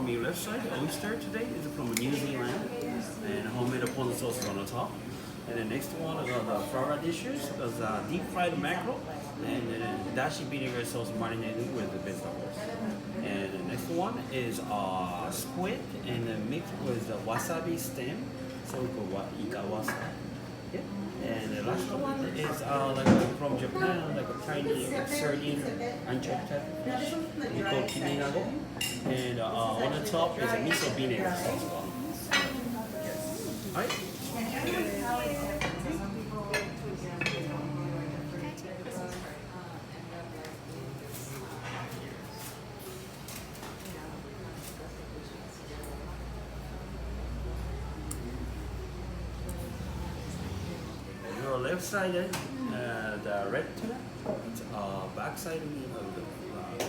from your left side, oyster today is from New Zealand, and homemade ponzu sauce is on the top. And the next one are the flower dishes. There's deep fried mackerel and dashi vinegar sauce marinated with the vegetables. And the next one is squid and mixed with the wasabi stem, so we call ika wasabi. Yeah. And the last one is from Japan, like a tiny sardine unchopped type of fish. We call kiminago. And on the top is a miso vinegar sauce. Yes. All right. Your left side, the red tuna, it's back side of the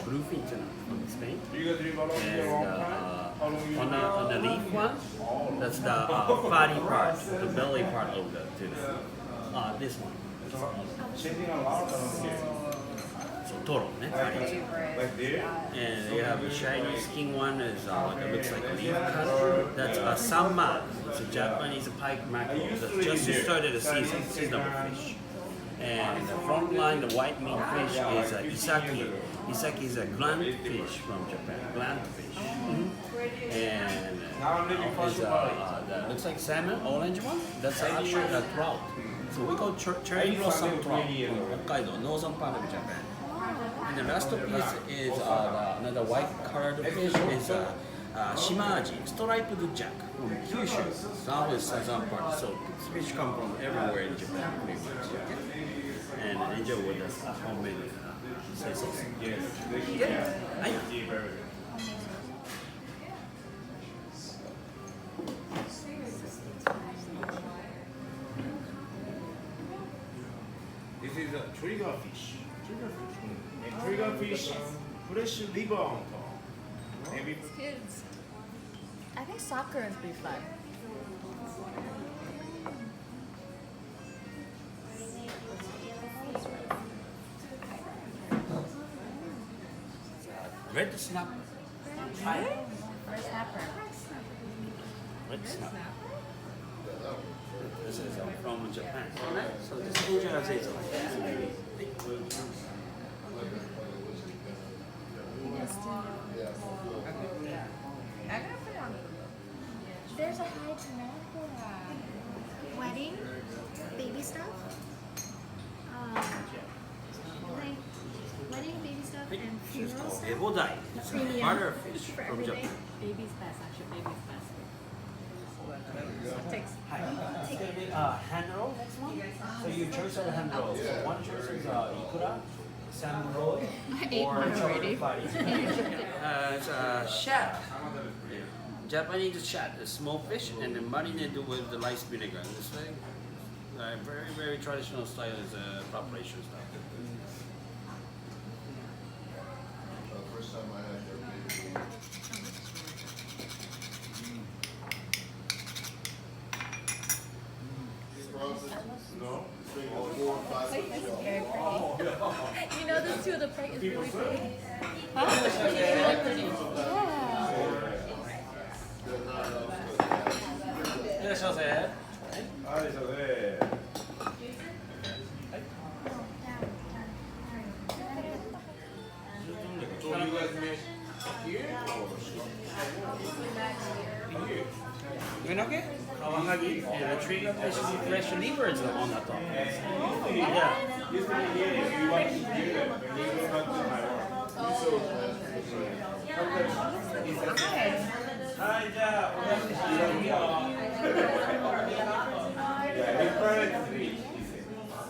bluefin tuna from Spain. And on the leaf one, that's the fatty part, the belly part of the tuna. This one. So toro, fatty tuna. And you have the shiny skin one, is it looks like a leaf cut. That's a sanma. It's a Japanese pike mackerel that just started a seasonable fish. And the front line, the white meat fish is isaki. Isaki is a gland fish from Japan. Gland fish. And looks like salmon, orange one. That's actually a trout. So we call cherry blossom trout in Hokkaido, northern part of Japan. And the last piece is another white colored fish is shimaji, striped jack from Kyushu, southwest southern part. So fish come from everywhere in Japan, pretty much. And enjoy with us homemade soy sauce. Yes. This is a trigger fish. And trigger fish, fresh liver on top. Kids. I think soccer is pretty fun. Red snapper. Really? Or snapper? Red snapper. This is from Japan. So this is Japanese. There's a hydroponic wedding, baby stuff. Like wedding, baby stuff, and funeral stuff. Ebodai. It's a butter fish from Japan. Baby's best, actually. Baby's best. Hand roll, next one. So you choose a hand roll. So one choice is ikura, salmon roll, or chocolate patty. It's a shad. Japanese shad, a small fish, and then marinated with the rice vinegar. This way, very, very traditional style is preparation style. First time I had your baby. No? 4 or 5 This is very pretty. You know, this too, the plate is really pretty. Huh? Yeah. Yes, Jose. So you guys make here or here? Unagi, kawahagi, and a trigger fish is fresh liver is on the top. Yeah. This one here, if you want to do that, when you go back to Taiwan. Hi,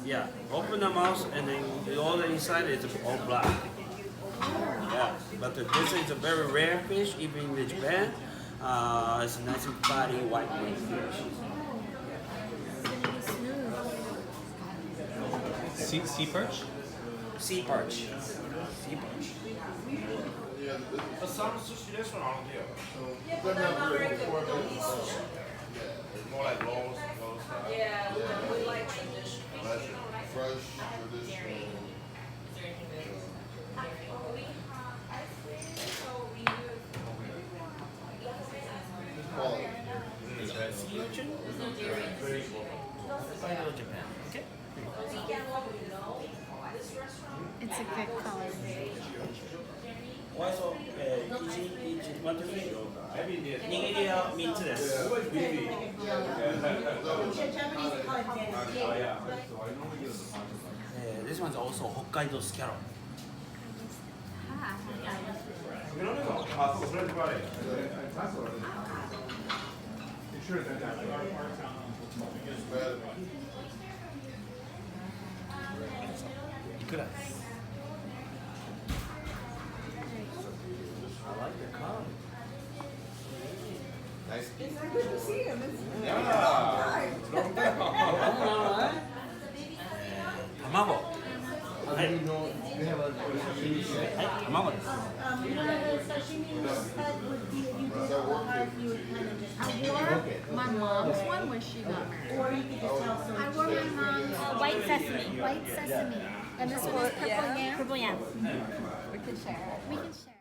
Yeah, open the mouth and then all the inside is all black. Yeah, but this is a very rare fish, even in Japan. It's a nice and fatty white meat fish. Sea perch? Sea perch. Sea perch. But some sushi restaurant out there. But not very before It's more like rolls style. Yeah, we like traditional. fresh, traditional. It's a good color. Also, each 1, 2, 3. Nigiri means this. This one's also Hokkaido scallop. I like the color. Nice. It's good to see him. Yeah. Tamago. You know the sashimi cut would be, you could tell the heart, you would kind of just. I wore my mom's one when she got married. Or you could just tell some. I wore my mom's white sesame. White sesame. And this one is purple yam. Purple yam. We can share. We can share.